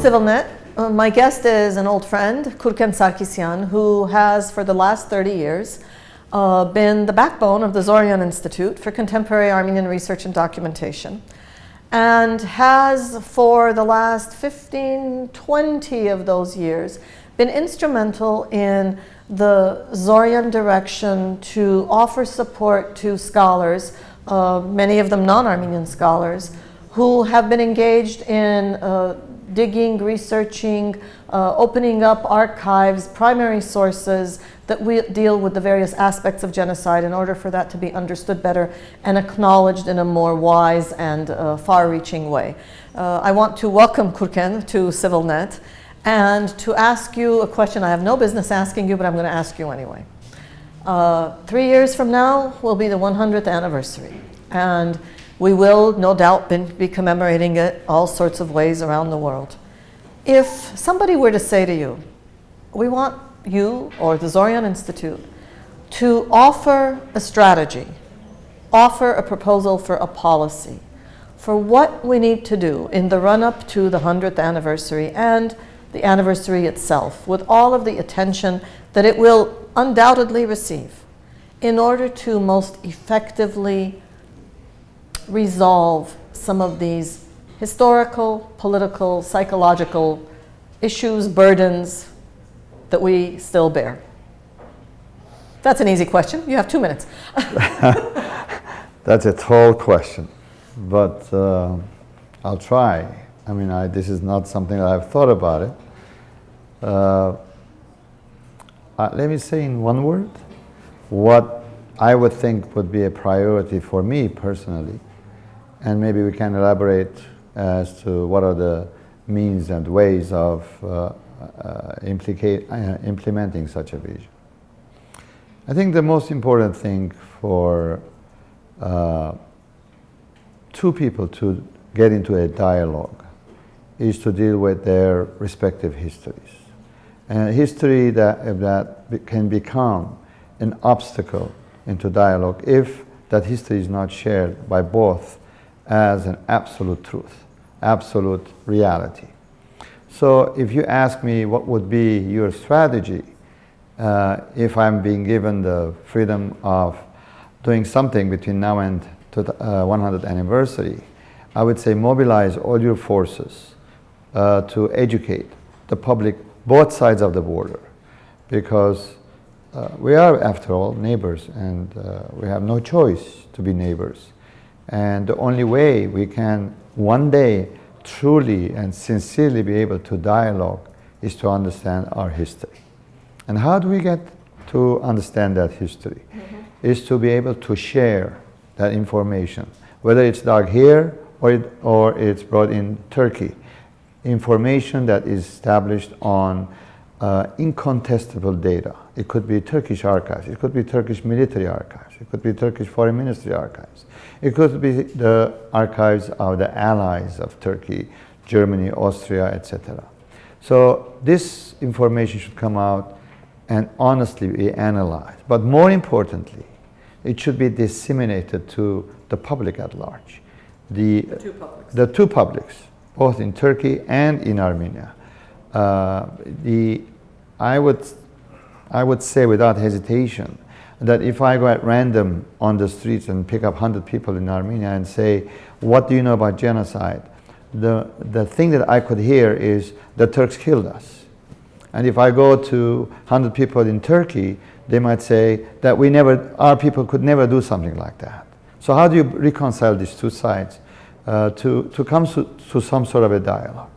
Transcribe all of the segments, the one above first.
CivilNet. My guest is an old friend, Kourken Sarkissian, who has, for the last 30 years, been the backbone of the Zoryan Institute for Contemporary Armenian Research and Documentation, and has, for the last 15, 20 of those years, been instrumental in the Zoryan direction to offer support to scholars, many of them non-Armenian scholars, who have been engaged in digging, researching, opening up archives, primary sources that we deal with the various aspects of genocide in order for that to be understood better and acknowledged in a more wise and far-reaching way. I want to welcome Kourken to CivilNet and to ask you a question I have no business asking you, but I'm going to ask you anyway. 3 years from now will be the 100th anniversary, and we will no doubt be commemorating it all sorts of ways around the world. If somebody were to say to you, we want you or the Zoryan Institute to offer a strategy, offer a proposal for a policy for what we need to do in the run-up to the 100th anniversary and the anniversary itself, with all of the attention that it will undoubtedly receive, in order to most effectively resolve some of these historical, political, psychological issues, burdens that we still bear? That's an easy question. You have 2 minutes. That's a tall question, but I'll try. I mean, this is not something that I've thought about it. Let me say in one word what I would think would be a priority for me personally, and maybe we can elaborate as to what are the means and ways of implementing such a vision. I think the most important thing for two people to get into a dialogue is to deal with their respective histories. And a history that can become an obstacle into dialogue if that history is not shared by both as an absolute truth, absolute reality. So if you ask me what would be your strategy if I'm being given the freedom of doing something between now and the 100th anniversary, I would say mobilize all your forces to educate the public, both sides of the border, because we are, after all, neighbors, and we have no choice to be neighbors. And the only way we can one day truly and sincerely be able to dialogue is to understand our history. And how do we get to understand that history? Is to be able to share that information, whether it's dug here or it's brought in Turkey. Information that is established on incontestable data. It could be Turkish archives, it could be Turkish military archives, it could be Turkish foreign ministry archives, it could be the archives of the allies of Turkey, Germany, Austria, etc. So this information should come out and honestly be analyzed. But more importantly, it should be disseminated to the public at large. The two publics, both in Turkey and in Armenia. I would say without hesitation that if I go at random on the streets and pick up 100 people in Armenia and say, what do you know about genocide? The thing that I could hear is the Turks killed us. And if I go to 100 people in Turkey, they might say that our people could never do something like that. So how do you reconcile these two sides to come to some sort of a dialogue?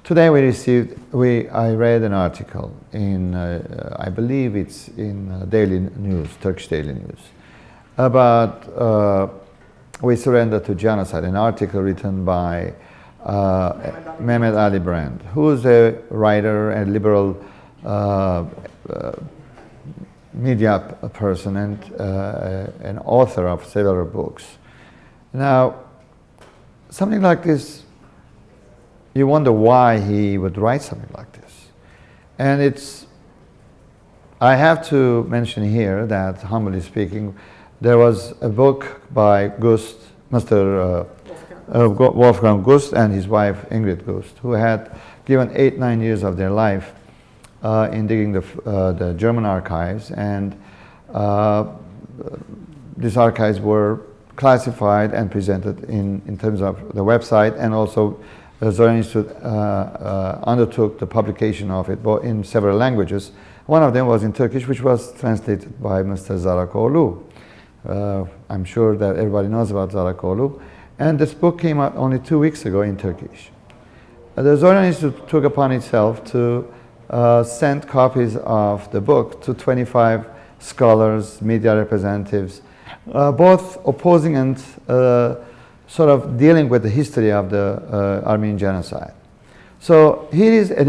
Today I read an article in, I believe it's in Daily News, Turkish Daily News, about We Surrender to Genocide, an article written by Mehmet Ali Brand, who is a writer and liberal media person and an author of several books. Now, something like this, you wonder why he would write something like this. And I have to mention here that, humbly speaking, there was a book by Mr. Wolfgang Gust and his wife Ingrid Gust, who had given 8-9 years of their life in digging the German archives, and these archives were classified and presented in terms of the website, and also the Zoryan Institute undertook the publication of it in several languages. One of them was in Turkish, which was translated by Mr. Zarakoğlu. I'm sure that everybody knows about Zarakoğlu. And this book came out only 2 weeks ago in Turkish. The Zoryan Institute took upon itself to send copies of the book to 25 scholars, media representatives, both opposing and sort of dealing with the history of the Armenian Genocide. So here is an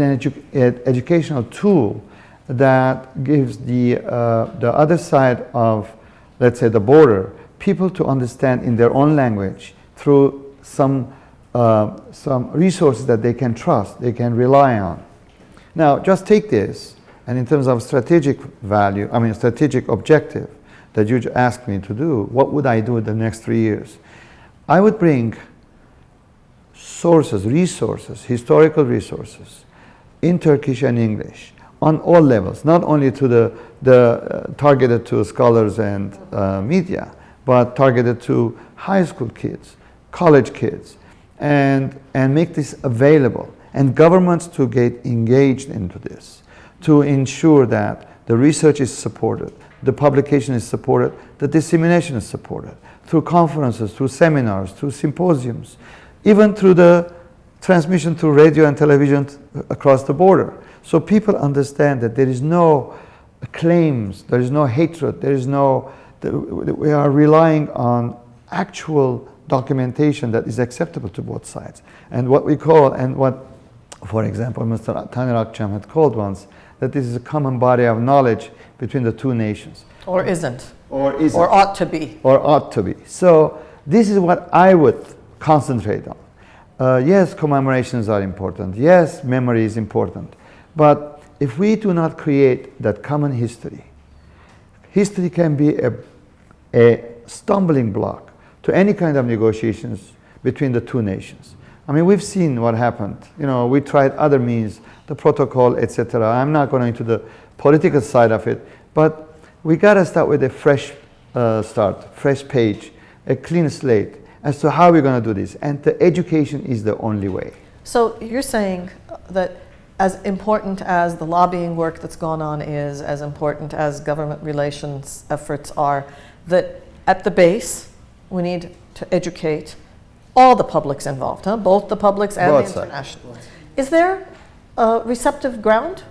educational tool that gives the other side of, let's say, the border, people to understand in their own language through some resources that they can trust, they can rely on. Now, just take this, and in terms of strategic value, strategic objective that you asked me to do, what would I do in the next 3 years? I would bring sources, resources, historical resources in Turkish and English on all levels, not only to the targeted to scholars and media, but targeted to high school kids, college kids, and make this available, and governments to get engaged into this, to ensure that the research is supported, the publication is supported, the dissemination is supported, through conferences, through seminars, through symposiums, even through the transmission through radio and television across the border. So people understand that there is no claims, there is no hatred, there is no, we are relying on actual documentation that is acceptable to both sides. And what we call, and what, for example, Mr. Taner Akçam had called once, that this is a common body of knowledge between the two nations. Or isn't. Or isn't. Or ought to be. Or ought to be. So this is what I would concentrate on. Yes, commemorations are important. Yes, memory is important. But if we do not create that common history, history can be a stumbling block to any kind of negotiations between the two nations. I mean, we've seen what happened. You know, we tried other means, the protocol, etc. I'm not going into the political side of it, but we got to start with a fresh start, fresh page, a clean slate as to how we're going to do this. And the education is the only way. So you're saying that as important as the lobbying work that's gone on is, as important as government relations efforts are, that at the base, we need to educate all the publics involved, both the publics and Both the international. Is there receptive ground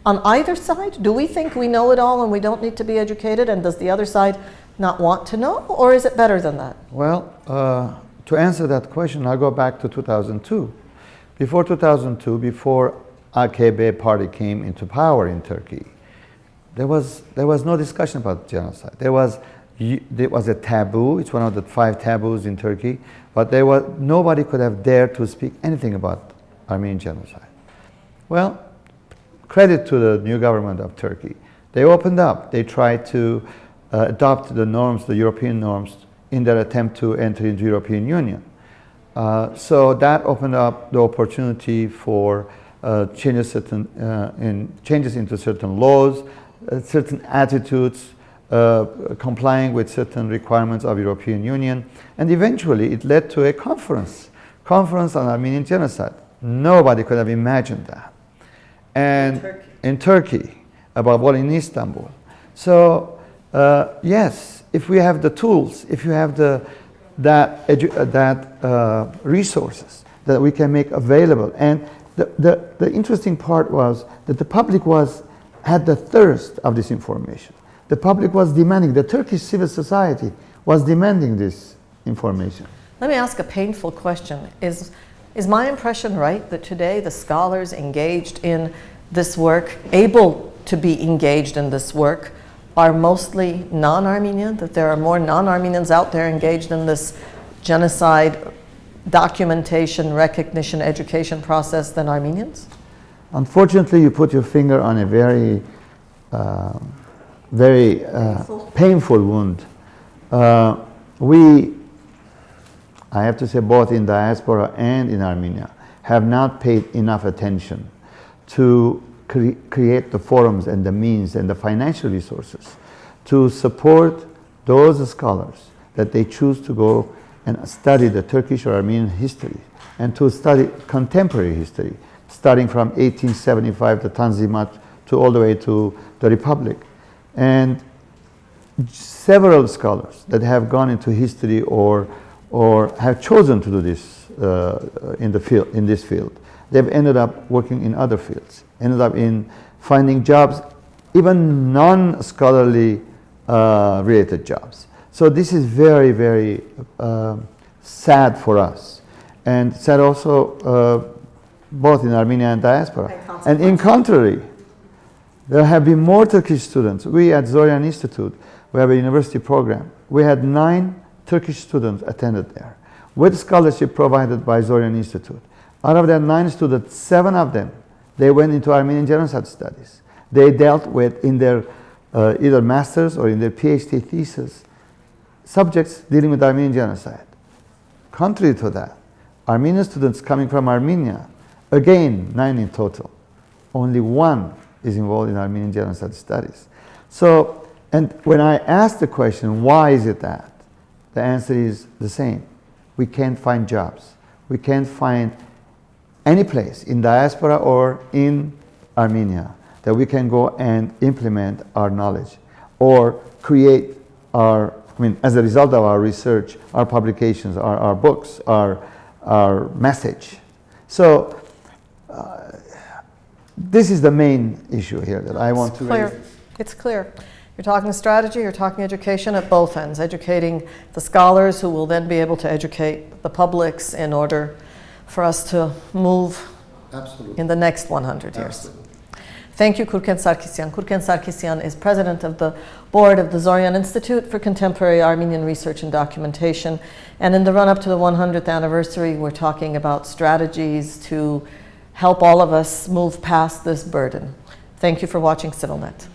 on either side? Do we think we know it all and we don't need to be educated, and does the other side not want to know, or is it better than that? Well, to answer that question, I'll go back to 2002. Before 2002, before AKP party came into power in Turkey, there was no discussion about genocide. There was a taboo. It's one of the 5 taboos in Turkey, but nobody could have dared to speak anything about Armenian genocide. Well, credit to the new government of Turkey. They opened up. They tried to adopt the norms, the European norms, in their attempt to enter into the European Union. So that opened up the opportunity for changes into certain laws, certain attitudes, complying with certain requirements of European Union, and eventually it led to a conference on Armenian genocide. Nobody could have imagined that. And in Turkey, above all in Istanbul. So yes, if we have the tools, if you have resources that we can make available, and the interesting part was that the public had the thirst of this information. The public was demanding, the Turkish civil society was demanding this information. Let me ask a painful question. Is my impression right that today the scholars engaged in this work, able to be engaged in this work, are mostly non-Armenian, that there are more non-Armenians out there engaged in this genocide documentation, recognition, education process than Armenians? Unfortunately, you put your finger on a very painful wound. I have to say both in diaspora and in Armenia, have not paid enough attention to create the forums and the means and the financial resources to support those scholars that they choose to go and study the Turkish or Armenian history and to study contemporary history, starting from 1875, the Tanzimat, to all the way to the Republic. And several scholars that have gone into history or have chosen to do this in this field, they've ended up working in other fields, ended up in finding jobs, even non-scholarly related jobs. So this is very, very sad for us, and sad also both in Armenia and diaspora. And in contrary, there have been more Turkish students. We at Zoryan Institute, we have a university program. We had 9 Turkish students attended there with scholarship provided by Zoryan Institute. Out of that 9 students, 7 of them, they went into Armenian Genocide studies. They dealt with, in their either master's or in their PhD thesis, subjects dealing with Armenian Genocide. Contrary to that, Armenian students coming from Armenia, again, 9 in total, only 1 is involved in Armenian Genocide studies. So, and when I ask the question, why is it that? The answer is the same. We can't find jobs. We can't find any place in diaspora or in Armenia that we can go and implement our knowledge or create our, as a result of our research, our publications, our books, our message. So this is the main issue here that I want to raise. It's clear. You're talking strategy, you're talking education at both ends, educating the scholars who will then be able to educate the publics in order for us to move in the next 100 years. Absolutely. Thank you, Kourken Sarkissian. Kourken Sarkissian is president of the board of the Zoryan Institute for Contemporary Armenian Research and Documentation. And in the run-up to the 100th anniversary, we're talking about strategies to help all of us move past this burden. Thank you for watching CivilNet.